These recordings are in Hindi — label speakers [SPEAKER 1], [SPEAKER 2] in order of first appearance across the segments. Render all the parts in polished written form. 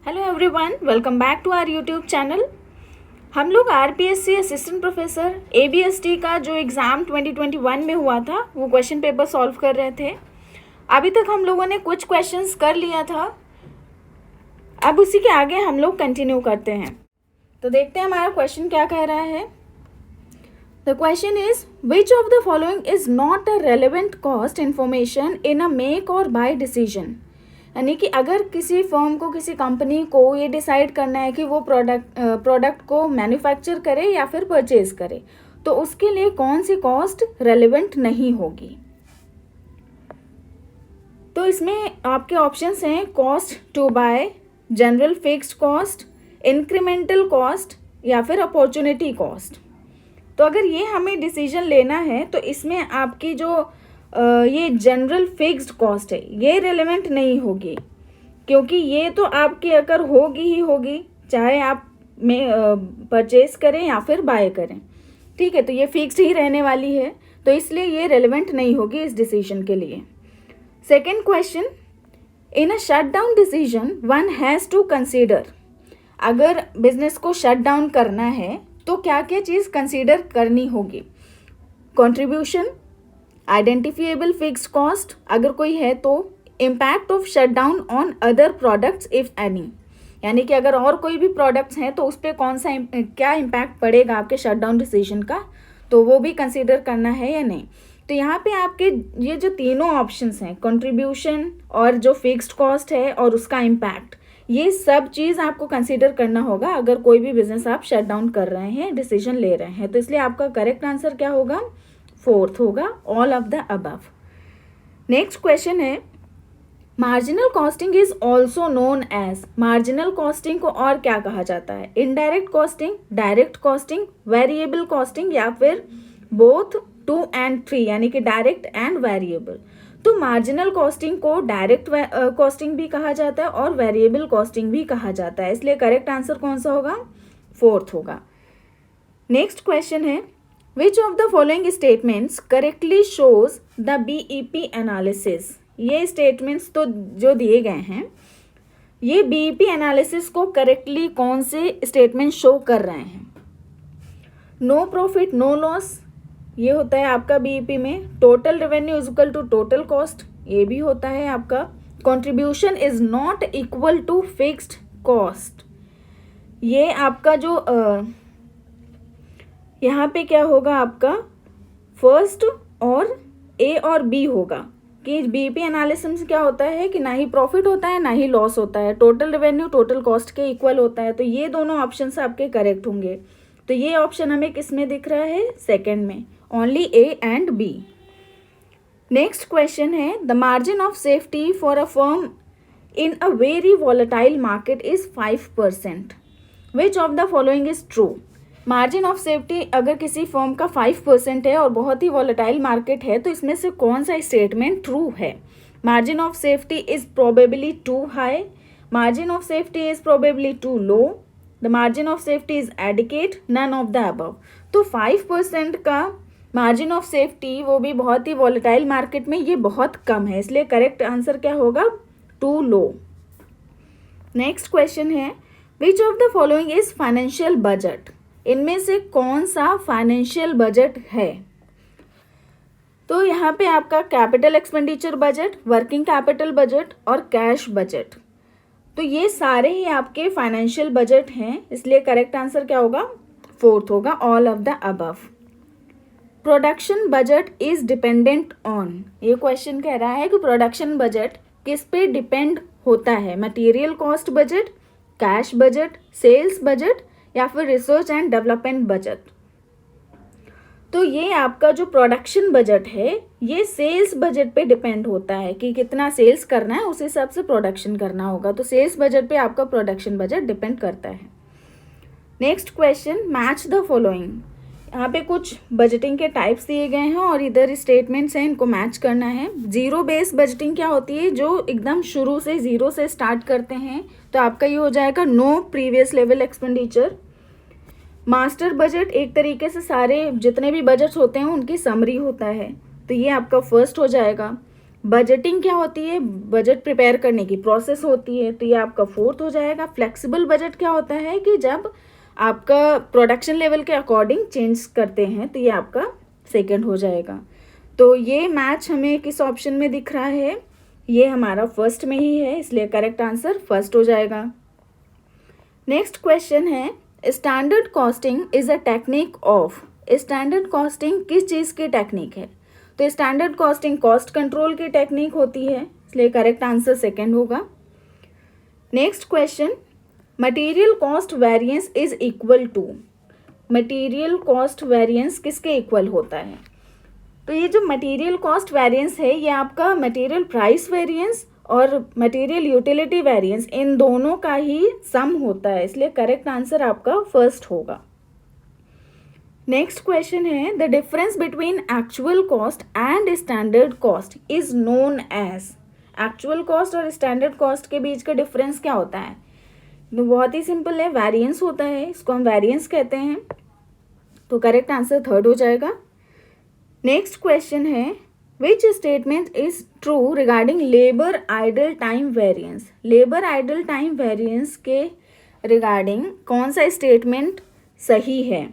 [SPEAKER 1] Hello everyone, welcome back to our YouTube channel. हम लोग आरपीएससी असिस्टेंट प्रोफेसर एबीएसटी का जो एग्ज़ाम 2021 में हुआ था वो क्वेश्चन पेपर सॉल्व कर रहे थे। अभी तक हम लोगों ने कुछ क्वेश्चंस कर लिया था, अब उसी के आगे हम लोग कंटिन्यू करते हैं। तो देखते हैं हमारा क्वेश्चन क्या कह रहा है। The question is which of the following is not a relevant cost information in a make और बाय डिसीजन। यानी कि अगर किसी फर्म को, किसी कंपनी को ये डिसाइड करना है कि वो प्रोडक्ट को मैन्युफैक्चर करे या फिर परचेज करे, तो उसके लिए कौन सी कॉस्ट रेलेवेंट नहीं होगी। तो इसमें आपके ऑप्शंस हैं cost to buy, general fixed cost, incremental cost या फिर अपॉर्चुनिटी कॉस्ट। तो अगर ये हमें डिसीजन लेना है तो इसमें आपकी जो ये जनरल फिक्स्ड कॉस्ट है ये रेलेवेंट नहीं होगी, क्योंकि ये तो आपकी अगर होगी ही होगी, चाहे आप में परचेज करें या फिर बाय करें। ठीक है, तो ये फिक्स्ड ही रहने वाली है, तो इसलिए ये रेलेवेंट नहीं होगी इस डिसीजन के लिए। Second question, in a shut down decision one has to consider. अगर बिजनेस को शट डाउन करना है तो क्या क्या चीज़ कंसीडर करनी होगी। कंट्रीब्यूशन, आइडेंटिफिएबल फिक्स्ड कॉस्ट अगर कोई है तो, impact of shutdown on other products if any, यानी कि अगर और कोई भी प्रोडक्ट्स हैं तो उस पर कौन सा क्या इम्पैक्ट पड़ेगा आपके शटडाउन डिसीजन का, तो वो भी कंसीडर करना है या नहीं। तो यहाँ पे आपके ये जो तीनों ऑप्शंस हैं, कंट्रीब्यूशन और जो फिक्स्ड कॉस्ट है और उसका इम्पैक्ट, ये सब चीज़ आपको कंसीडर करना होगा अगर कोई भी बिजनेस आप शट डाउन कर रहे हैं, डिसीजन ले रहे हैं। तो इसलिए आपका करेक्ट आंसर क्या होगा, फोर्थ होगा, all of the above. Next question है, marginal costing is also known as. Marginal costing को और क्या कहा जाता है, indirect costing, direct costing, variable costing या फिर बोथ 2 and 3, यानी कि डायरेक्ट एंड वेरिएबल। तो मार्जिनल कॉस्टिंग को डायरेक्ट कॉस्टिंग भी कहा जाता है और वेरिएबल कॉस्टिंग भी कहा जाता है, इसलिए करेक्ट आंसर कौन सा होगा, फोर्थ होगा। नेक्स्ट क्वेश्चन है, which of the following statements correctly shows the BEP analysis. ये स्टेटमेंट्स तो जो दिए गए हैं, ये बीईपी एनालिसिस को करेक्टली कौन से स्टेटमेंट शो कर रहे हैं। नो प्रॉफिट नो लॉस, ये होता है आपका बीईपी में। Total revenue is equal to total cost, ये भी होता है आपका। Contribution is not equal to fixed cost, ये आपका जो यहाँ पे क्या होगा आपका फर्स्ट और ए और बी होगा कि बीईपी एनालिसिस में क्या होता है कि ना ही प्रॉफिट होता है ना ही लॉस होता है, टोटल रेवेन्यू टोटल कॉस्ट के इक्वल होता है। तो ये दोनों ऑप्शन आपके करेक्ट होंगे। तो ये ऑप्शन हमें किस में दिख रहा है, सेकंड में, only A and B. Next question है, the margin of safety for a firm in a very volatile market is 5%, which of the following is true. Margin of safety अगर किसी फर्म का 5% है और बहुत ही वॉलेटाइल मार्केट है, तो इसमें से कौन सा स्टेटमेंट ट्रू है। Margin of safety is probably too high, margin of safety is probably too low, the margin of safety is adequate, none of the above. तो 5% का मार्जिन ऑफ सेफ्टी, वो भी बहुत ही वॉलेटाइल मार्केट में, ये बहुत कम है, इसलिए करेक्ट आंसर क्या होगा, टू लो। नेक्स्ट क्वेश्चन है, which of the following is financial budget. इनमें से कौन सा फाइनेंशियल बजट है। तो यहाँ पे आपका capital expenditure budget, working capital budget और कैश बजट, तो ये सारे ही आपके फाइनेंशियल बजट हैं, इसलिए करेक्ट आंसर क्या होगा, फोर्थ होगा, all of the above. Production budget is dependent on, ये क्वेश्चन कह रहा है कि प्रोडक्शन बजट किस पे डिपेंड होता है, material cost budget, cash budget, sales budget या फिर रिसर्च एंड डेवलपमेंट बजट। तो ये आपका जो प्रोडक्शन बजट है ये सेल्स बजट पे डिपेंड होता है कि कितना सेल्स करना है, उस हिसाब से प्रोडक्शन करना होगा। तो सेल्स बजट पे आपका प्रोडक्शन बजट डिपेंड करता है। Next question, match the following. यहाँ पे कुछ बजटिंग के टाइप्स दिए गए हैं और इधर स्टेटमेंट्स हैं, इनको मैच करना है। जीरो बेस बजटिंग क्या होती है, जो एकदम शुरू से जीरो से स्टार्ट करते हैं, तो आपका ये हो जाएगा no previous level expenditure. Master budget एक तरीके से सारे जितने भी बजट्स होते हैं उनकी समरी होता है, तो ये आपका फर्स्ट हो जाएगा। बजटिंग क्या होती है, बजट प्रिपेयर करने की प्रोसेस होती है, तो ये आपका फोर्थ हो जाएगा। फ्लेक्सिबल बजट क्या होता है कि जब आपका प्रोडक्शन लेवल के अकॉर्डिंग चेंज करते हैं, तो ये आपका सेकंड हो जाएगा। तो ये मैच हमें किस ऑप्शन में दिख रहा है, ये हमारा फर्स्ट में ही है, इसलिए करेक्ट आंसर फर्स्ट हो जाएगा। नेक्स्ट क्वेश्चन है, standard costing is a technique of. Standard costing किस चीज़ की टेक्निक है, तो स्टैंडर्ड कॉस्टिंग कॉस्ट कंट्रोल की टेक्निक होती है, इसलिए करेक्ट आंसर सेकंड होगा। Next question, material cost variance is equal to. Material cost variance किसके इक्वल होता है, तो ये जो मटेरियल कॉस्ट वेरिएंस है ये आपका मटेरियल प्राइस वेरिएंस और मटेरियल यूटिलिटी वेरिएंस इन दोनों का ही सम होता है, इसलिए करेक्ट आंसर आपका फर्स्ट होगा। नेक्स्ट क्वेश्चन है, the difference between actual cost and standard cost is known as. Actual cost और स्टैंडर्ड कॉस्ट के बीच का डिफरेंस क्या होता है, तो बहुत ही सिंपल है, वेरिएंस होता है, इसको हम वेरिएंस कहते हैं, तो करेक्ट आंसर थर्ड हो जाएगा। नेक्स्ट क्वेश्चन है, which statement is true regarding labour idle time variance. Labour idle time variance के रिगार्डिंग कौन सा स्टेटमेंट सही है।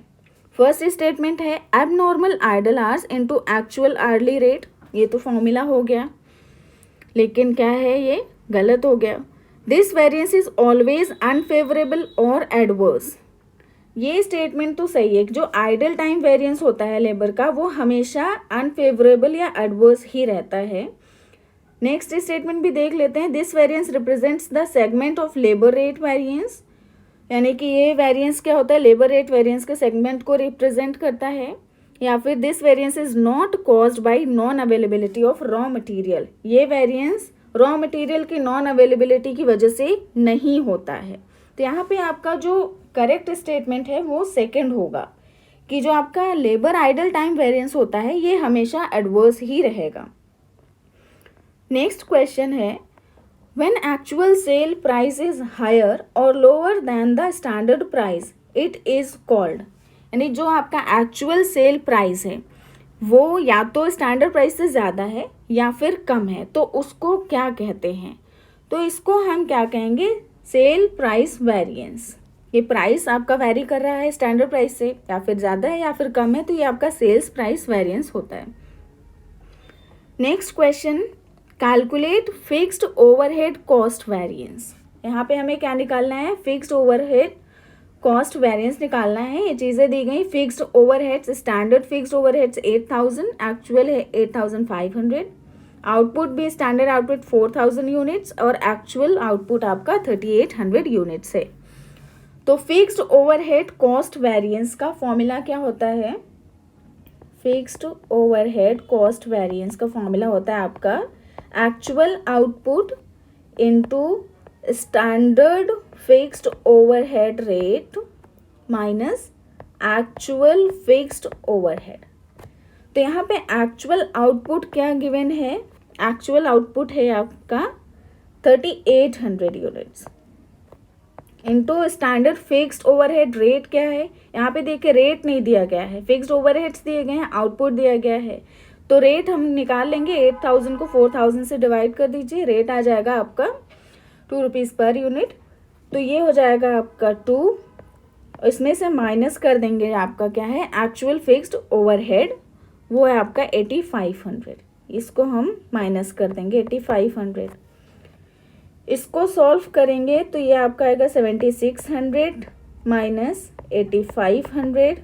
[SPEAKER 1] फर्स्ट स्टेटमेंट है abnormal idle hours into actual hourly rate, ये तो फॉर्मूला हो गया, लेकिन क्या है ये गलत हो गया। This variance is always unfavourable और एडवर्स, ये स्टेटमेंट तो सही है, जो आइडल टाइम वेरिएंस होता है लेबर का वो हमेशा अनफेवरेबल या एडवर्स ही रहता है। नेक्स्ट स्टेटमेंट भी देख लेते हैं, this variance represents the segment of labour rate variance, यानी कि ये वेरिएंस क्या होता है, लेबर रेट वेरिएंस के सेगमेंट को रिप्रेजेंट करता है। या फिर this variance is not caused by non availability of raw material, ये वेरिएंस रॉ मटेरियल की नॉन अवेलेबिलिटी की वजह से नहीं होता है। तो यहाँ पे आपका जो करेक्ट स्टेटमेंट है वो सेकंड होगा, कि जो आपका लेबर आइडल टाइम वेरिएंस होता है ये हमेशा एडवर्स ही रहेगा। नेक्स्ट क्वेश्चन है, when actual sale price is higher or lower than the standard price it is called। यानी जो आपका एक्चुअल सेल प्राइस है वो या तो स्टैंडर्ड प्राइस से ज़्यादा है या फिर कम है, तो उसको क्या कहते हैं, तो इसको हम क्या कहेंगे, सेल प्राइस वेरिएंस। ये प्राइस आपका वेरी कर रहा है स्टैंडर्ड प्राइस से, या फिर ज़्यादा है या फिर कम है, तो ये आपका सेल्स प्राइस वेरिएंस होता है। Next question, calculate fixed overhead cost variance. यहाँ पे हमें क्या निकालना है, फिक्स्ड ओवरहेड कॉस्ट वेरिएंस निकालना है। ये चीज़ें दी गई, fixed overheads, standard fixed overheads 8000, actual है 8500, आउटपुट भी स्टैंडर्ड आउटपुट 4000 यूनिट्स और एक्चुअल आउटपुट आपका 3800 यूनिट्स है। तो फिक्स्ड ओवरहेड कॉस्ट वेरिएंस का फॉर्मूला क्या होता है, फिक्स्ड ओवरहेड कॉस्ट वेरिएंस का फॉर्मूला होता है आपका actual output into standard fixed overhead rate minus actual fixed overhead. तो यहाँ पे एक्चुअल आउटपुट क्या गिवन है, एक्चुअल आउटपुट है आपका 3800 units into standard fixed overhead rate क्या है, यहाँ पे देखिए रेट नहीं दिया गया है, फिक्स्ड ओवरहेड्स दिए गए हैं, आउटपुट दिया गया है, तो रेट हम निकाल लेंगे, 8000 को 4000 से डिवाइड कर दीजिए, रेट आ जाएगा आपका 2 रुपीज़ पर यूनिट, तो ये हो जाएगा आपका 2, इसमें से माइनस कर देंगे आपका क्या है एक्चुअल फिक्स्ड ओवरहेड, वो है आपका 8500, इसको हम माइनस कर देंगे 8500, इसको सॉल्व करेंगे तो ये आपका आएगा 7600 माइनस 8500,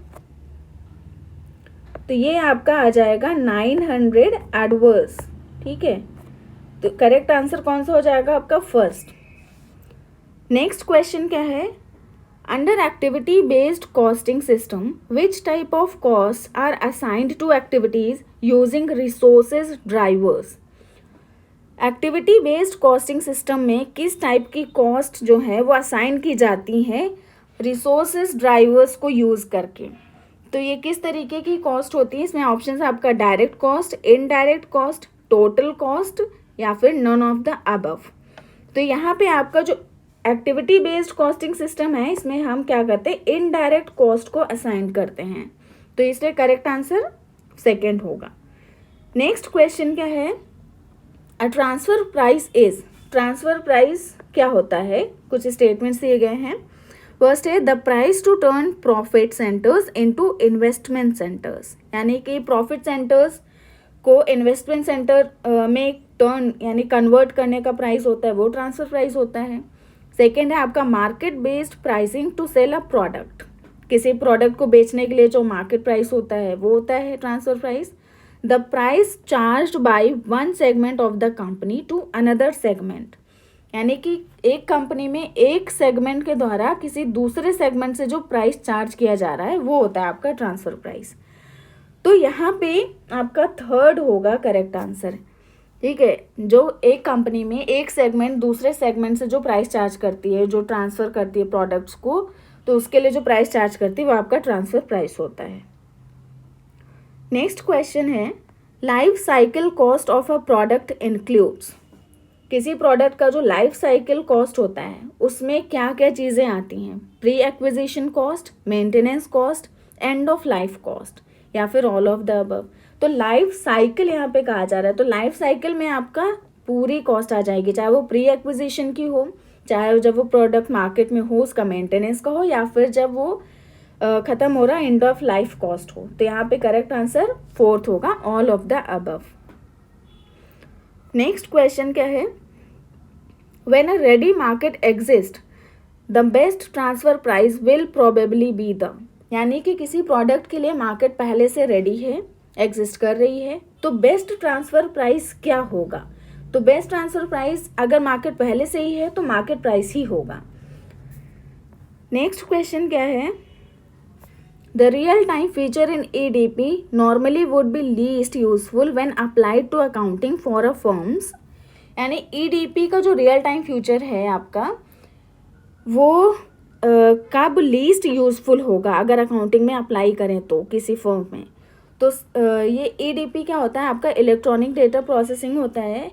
[SPEAKER 1] तो ये आपका आ जाएगा 900 एडवर्स, ठीक है। तो करेक्ट आंसर कौन सा हो जाएगा आपका फर्स्ट। नेक्स्ट क्वेश्चन क्या है, under activity based costing system which type of cost are assigned to activities using resources drivers. Activity based costing system में किस टाइप की कॉस्ट जो है वो असाइन की जाती हैं रिसोर्सेज ड्राइवर्स को यूज़ करके। तो ये किस तरीके की कॉस्ट होती है, इसमें ऑप्शन है आपका direct cost, indirect cost, total cost या फिर नन ऑफ द अबव। तो यहाँ पे आपका जो एक्टिविटी बेस्ड कॉस्टिंग सिस्टम है इसमें हम क्या करते हैं, इनडायरेक्ट कॉस्ट को असाइन करते हैं, तो इसलिए करेक्ट आंसर सेकंड होगा। नेक्स्ट क्वेश्चन क्या है, a transfer price is, transfer price क्या होता है, कुछ स्टेटमेंट्स दिए गए हैं. फर्स्ट है the price to turn profit centres into investment centres, यानी कि प्रॉफिट सेंटर्स को इन्वेस्टमेंट सेंटर में टर्न यानी कन्वर्ट करने का प्राइस होता है, वो ट्रांसफर प्राइस होता है. सेकेंड है आपका market based pricing to sell a product, किसी प्रोडक्ट को बेचने के लिए जो मार्केट प्राइस होता है वो होता है transfer price. The price charged by one segment of the company to another segment, यानी कि एक कंपनी में एक सेगमेंट के द्वारा किसी दूसरे सेगमेंट से जो प्राइस चार्ज किया जा रहा है वो होता है आपका ट्रांसफर प्राइस. तो यहाँ पे आपका थर्ड होगा करेक्ट आंसर. ठीक है, जो एक कंपनी में एक सेगमेंट दूसरे सेगमेंट से जो प्राइस चार्ज करती है, जो ट्रांसफ़र करती है प्रोडक्ट्स को, तो उसके लिए जो प्राइस चार्ज करती है वो आपका ट्रांसफ़र प्राइस होता है. नेक्स्ट क्वेश्चन है life cycle cost of a product includes, किसी प्रोडक्ट का जो लाइफ साइकिल कॉस्ट होता है उसमें क्या क्या चीज़ें आती हैं. Pre acquisition cost, maintenance cost, end of life cost, या फिर ऑल ऑफ द अबव. तो लाइफ साइकिल यहाँ पे कहा जा रहा है, तो लाइफ साइकिल में आपका पूरी कॉस्ट आ जाएगी, चाहे वो प्री एक्विजिशन की हो, चाहे जब वो प्रोडक्ट मार्केट में हो उसका मेंटेनेंस का हो, या फिर जब वो ख़त्म हो रहा एंड ऑफ लाइफ कॉस्ट हो. तो यहाँ पे करेक्ट आंसर फोर्थ होगा, all of the above. Next question क्या है, when a ready market exist the best transfer price will probably be the, यानी कि किसी प्रोडक्ट के लिए मार्केट पहले से रेडी है, एग्जिस्ट कर रही है, तो बेस्ट ट्रांसफ़र प्राइस क्या होगा. तो बेस्ट ट्रांसफ़र प्राइस अगर मार्केट पहले से ही है तो मार्केट प्राइस ही होगा. नेक्स्ट क्वेश्चन क्या है, the real time feature in EDP normally would be least useful when applied to accounting for a firms, यानी EDP का जो रियल टाइम फ्यूचर है आपका वो कब लीस्ट यूजफुल होगा अगर अकाउंटिंग में अप्लाई करें तो किसी फर्म में. तो ये EDP क्या होता है, आपका इलेक्ट्रॉनिक डेटा प्रोसेसिंग होता है.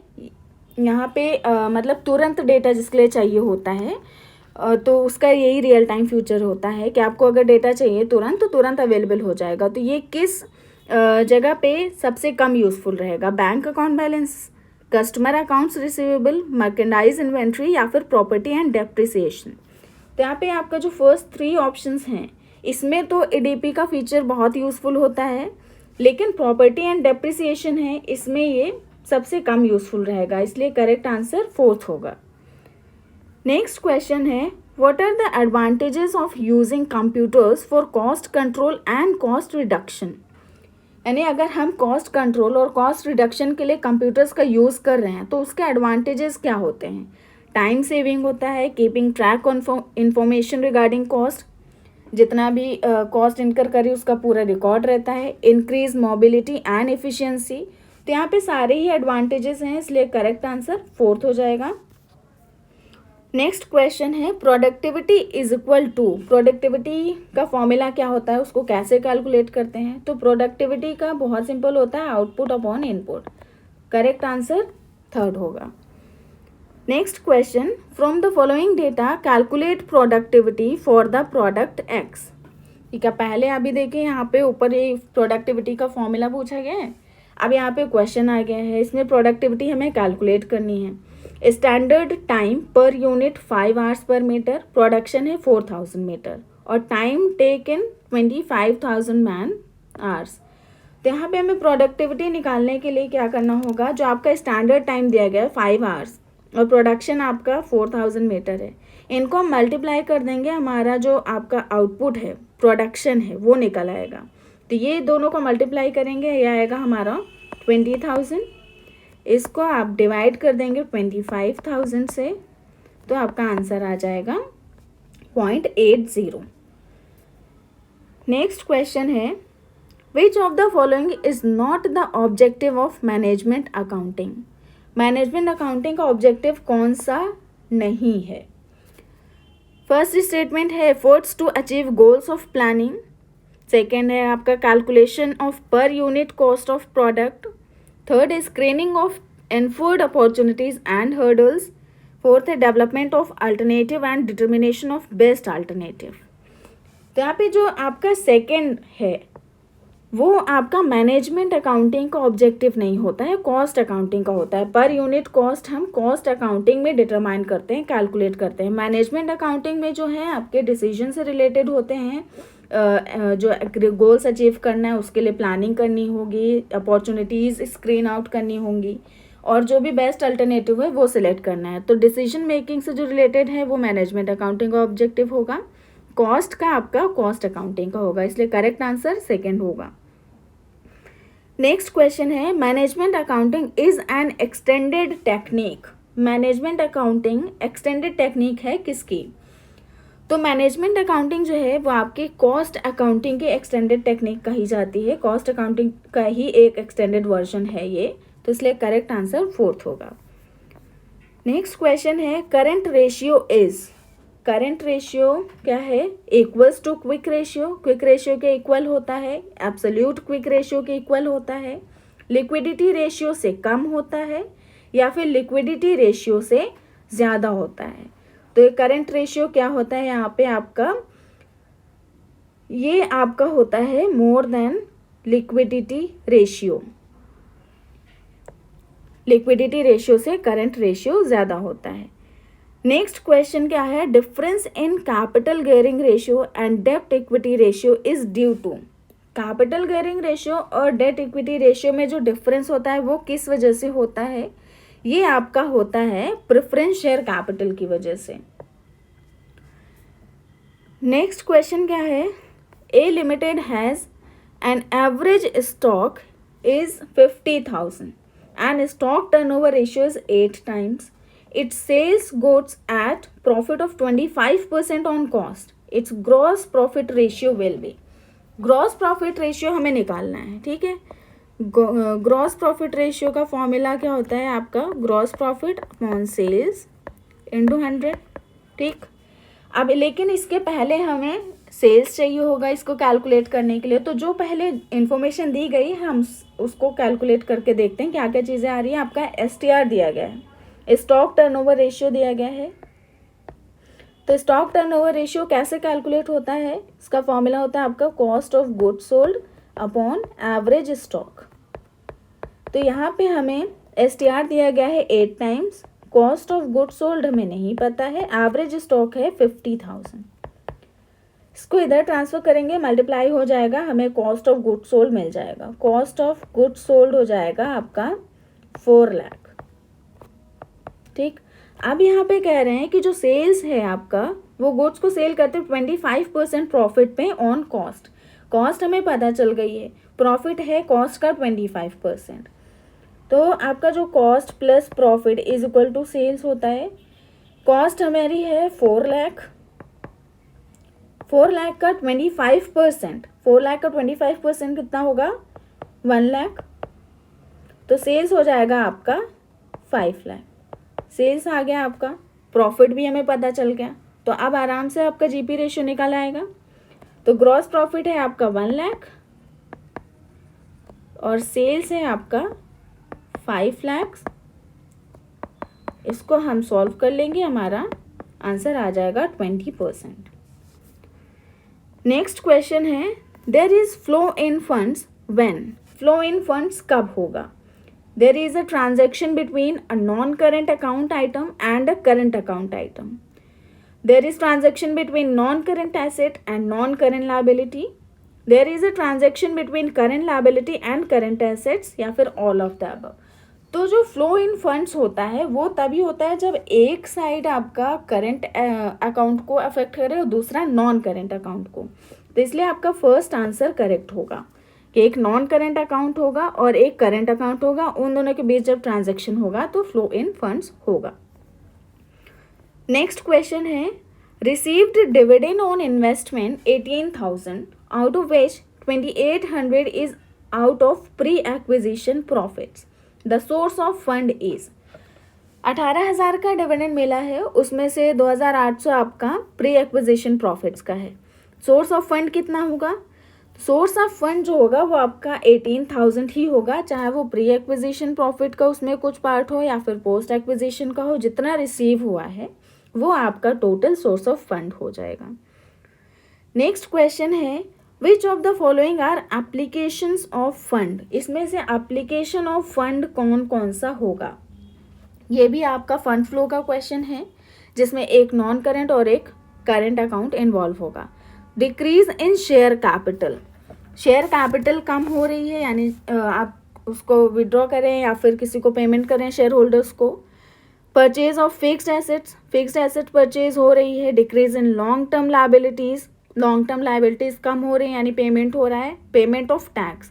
[SPEAKER 1] यहाँ पे मतलब तुरंत डेटा जिसके लिए चाहिए होता है, तो उसका यही रियल टाइम फ्यूचर होता है कि आपको अगर डेटा चाहिए तुरंत तो तुरंत अवेलेबल हो जाएगा. तो ये किस जगह पे सबसे कम यूज़फुल रहेगा, bank account balance, customer accounts receivable, merchandise inventory, या फिर प्रॉपर्टी एंड डेप्रिसिएशन. तो यहाँ पे आपका जो फर्स्ट 3 ऑप्शंस हैं इसमें तो EDP का फीचर बहुत यूज़फुल होता है, लेकिन प्रॉपर्टी एंड डेप्रिसिएशन है इसमें ये सबसे कम यूज़फुल रहेगा, इसलिए करेक्ट आंसर फोर्थ होगा. नेक्स्ट क्वेश्चन है what are the advantages of using computers for cost control and cost reduction, यानी अगर हम कॉस्ट कंट्रोल और कॉस्ट रिडक्शन के लिए कंप्यूटर्स का यूज़ कर रहे हैं तो उसके एडवांटेजेस क्या होते हैं. टाइम सेविंग होता है, keeping track on information regarding cost, जितना भी कॉस्ट इनकर करी उसका पूरा रिकॉर्ड रहता है, इंक्रीज मोबिलिटी एंड एफिशिएंसी. तो यहाँ पे सारे ही एडवांटेजेस हैं, इसलिए करेक्ट आंसर फोर्थ हो जाएगा. नेक्स्ट क्वेश्चन है productivity is equal to, productivity का फॉर्मूला क्या होता है, उसको कैसे कैलकुलेट करते हैं. तो प्रोडक्टिविटी का बहुत सिंपल होता है output upon input. Correct answer third होगा. Next question from the following data calculate productivity for the product X. ठीक है, पहले अभी देखिए यहाँ पे ऊपर ये प्रोडक्टिविटी का फॉर्मूला पूछा गया है, अब यहाँ पे क्वेश्चन आ गया है, इसमें प्रोडक्टिविटी हमें कैलकुलेट करनी है. Standard time per unit 5 hours per metre, production है 4000 मीटर, और टाइम टेकन 25,000 मैन आवर्स. तो यहाँ पे हमें प्रोडक्टिविटी निकालने के लिए क्या करना होगा, जो आपका स्टैंडर्ड टाइम दिया गया है 5 आवर्स और प्रोडक्शन आपका 4000 मीटर है, इनको हम मल्टीप्लाई कर देंगे, हमारा जो आपका आउटपुट है प्रोडक्शन है वो निकल आएगा. तो ये दोनों को मल्टीप्लाई करेंगे, ये आएगा हमारा 20,000, इसको आप डिवाइड कर देंगे 25,000 से, तो आपका आंसर आ जाएगा 0.80. नेक्स्ट क्वेश्चन है which of the following is not the objective of management accounting. Management accounting का ऑब्जेक्टिव कौन सा नहीं है. फर्स्ट स्टेटमेंट है efforts to achieve goals of planning. Second है आपका calculation of per unit cost of product. Third है screening of enforced opportunities and hurdles. Fourth है development of alternative and determination of best alternative. तो यहाँ पे जो आपका सेकेंड है वो आपका मैनेजमेंट अकाउंटिंग का ऑब्जेक्टिव नहीं होता है, कॉस्ट अकाउंटिंग का होता है। पर यूनिट कॉस्ट हम कॉस्ट अकाउंटिंग में डिटरमाइन करते हैं, कैलकुलेट करते हैं। मैनेजमेंट अकाउंटिंग में जो है आपके डिसीजन से रिलेटेड होते हैं, जो गोल्स अचीव करना है उसके लिए प्लानिंग करनी होगी, अपॉर्चुनिटीज़ स्क्रीन आउट करनी होंगी, और जो भी बेस्ट अल्टरनेटिव है वो सिलेक्ट करना है। तो डिसीजन मेकिंग से जो रिलेटेड है वो मैनेजमेंट अकाउंटिंग का ऑब्जेक्टिव होगा, कॉस्ट का आपका कॉस्ट अकाउंटिंग का होगा, इसलिए करेक्ट आंसर सेकेंड होगा। नेक्स्ट क्वेश्चन है, management accounting is an extended technique. Management accounting extended technique है किसकी? तो मैनेजमेंट अकाउंटिंग जो है वो आपके कॉस्ट अकाउंटिंग की एक्सटेंडेड टेक्निक कही जाती है, कॉस्ट अकाउंटिंग का ही एक एक्सटेंडेड वर्जन है ये, तो इसलिए करेक्ट आंसर फोर्थ होगा। नेक्स्ट क्वेश्चन है, current ratio is. Current ratio क्या है? Equals to quick ratio, quick ratio के इक्वल होता है, एब्सोल्यूट क्विक रेशियो के इक्वल होता है, लिक्विडिटी रेशियो से कम होता है, या फिर लिक्विडिटी रेशियो से ज़्यादा होता है। तो ये करंट रेशियो क्या होता है यहाँ पे आपका? ये आपका होता है more than liquidity ratio. Liquidity ratio से करंट रेशियो ज़्यादा होता है। नेक्स्ट क्वेश्चन क्या है, difference in capital gearing ratio and डेब्ट equity ratio is due to. Capital gearing ratio और डेट इक्विटी रेशियो में जो डिफरेंस होता है वो किस वजह से होता है? ये आपका होता है प्रेफरेंस शेयर कैपिटल की वजह से। नेक्स्ट क्वेश्चन क्या है, A limited has an average stock is 50,000 and stock turnover ratio is 8 times. Its sales goods at profit of 25% on cost. Its gross profit ratio will be. Gross profit ratio हमें निकालना है, ठीक है। ग्रॉस प्रॉफिट रेशियो का फॉर्मूला क्या होता है आपका? Gross profit upon sales into 100, ठीक। अब लेकिन इसके पहले हमें सेल्स चाहिए होगा इसको कैलकुलेट करने के लिए, तो जो पहले इन्फॉर्मेशन दी गई हम उसको कैलकुलेट करके देखते हैं क्या क्या चीज़ें आ रही हैं। आपका STR दिया गया है, स्टॉक टर्नओवर रेशियो दिया गया है। तो स्टॉक टर्नओवर रेशियो कैसे कैलकुलेट होता है? इसका फॉर्मूला होता है आपका cost of goods sold upon average stock. तो यहाँ पे हमें STR दिया गया है 8 times, cost of goods sold हमें नहीं पता है, एवरेज स्टॉक है 50,000। इसको इधर ट्रांसफर करेंगे, मल्टीप्लाई हो जाएगा, हमें कॉस्ट ऑफ गुड्स सोल्ड मिल जाएगा। कॉस्ट ऑफ गुड्स सोल्ड हो जाएगा आपका 4 लाख, ठीक। अब यहाँ पे कह रहे हैं कि जो सेल्स है आपका वो गुड्स को सेल करते 25% प्रॉफिट पे ऑन कॉस्ट। कॉस्ट हमें पता चल गई है, प्रॉफिट है कॉस्ट का 25%। तो आपका जो cost plus profit is equal to sales होता है। कॉस्ट हमारी है 4 लाख, 4 लाख का 25%, 4 लाख का 25% कितना होगा? 1 लाख। तो सेल्स हो जाएगा आपका 5 लाख। सेल्स आ गया आपका, प्रॉफिट भी हमें पता चल गया, तो अब आराम से आपका GP रेशियो निकल आएगा। तो ग्रॉस प्रॉफिट है आपका 1 लाख और सेल्स है आपका 5 लाख। इसको हम सॉल्व कर लेंगे, हमारा आंसर आ जाएगा 20%। नेक्स्ट क्वेश्चन है, there is flow in funds when. Flow in funds कब होगा? There is a transaction between a non-current account item and a current account item. There is transaction between non-current asset and non-current liability. There is a transaction between current liability and current assets, या फिर all of the above. तो जो फ्लो इन फंड्स होता है वो तभी होता है जब एक साइड आपका करंट अकाउंट को अफेक्ट करे और दूसरा नॉन करंट अकाउंट को। तो इसलिए आपका फर्स्ट आंसर करेक्ट होगा कि एक नॉन करंट अकाउंट होगा और एक करंट अकाउंट होगा, उन दोनों के बीच जब ट्रांजैक्शन होगा तो फ्लो इन फंड्स होगा। नेक्स्ट क्वेश्चन है, received dividend on investment 18,000 out of which 2,800 is out of pre acquisition profits. The source of fund is. 18,000 का डिविडेंड मिला है, उसमें से 2,800 आपका प्री एक्विजिशन प्रॉफिट्स का है। सोर्स ऑफ फंड कितना होगा? सोर्स ऑफ फंड जो होगा वो आपका 18,000 ही होगा, चाहे वो प्री एक्विजिशन प्रॉफिट का उसमें कुछ पार्ट हो या फिर पोस्ट एक्विजिशन का हो। जितना रिसीव हुआ है वो आपका टोटल सोर्स ऑफ फंड हो जाएगा। नेक्स्ट क्वेश्चन है, which of the following are applications of fund, इसमें से एप्लीकेशन ऑफ फंड कौन कौन सा होगा। ये भी आपका फंड फ्लो का क्वेश्चन है जिसमें एक नॉन करेंट और एक करेंट अकाउंट इन्वॉल्व होगा। Decrease in share capital, share capital कम हो रही है, यानी आप उसको विड्रॉ करें या फिर किसी को पेमेंट करें शेयर होल्डर्स को। Purchase of fixed assets, fixed asset purchase हो रही है। Decrease in long term liabilities, long term liabilities कम हो रही है यानी पेमेंट हो रहा है। Payment of tax.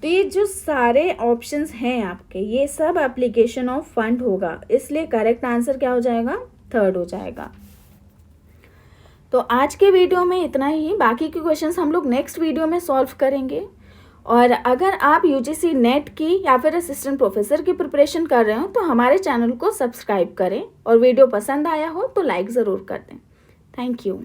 [SPEAKER 1] तो ये जो सारे ऑप्शंस हैं आपके, ये सब एप्लीकेशन ऑफ फंड होगा, इसलिए करेक्ट आंसर क्या हो जाएगा, थर्ड हो जाएगा। तो आज के वीडियो में इतना ही, बाकी के क्वेश्चंस हम लोग नेक्स्ट वीडियो में सॉल्व करेंगे। और अगर आप यूजीसी नेट की या फिर असिस्टेंट प्रोफेसर की प्रिपरेशन कर रहे हो तो हमारे चैनल को सब्सक्राइब करें, और वीडियो पसंद आया हो तो लाइक ज़रूर कर दें। Thank you.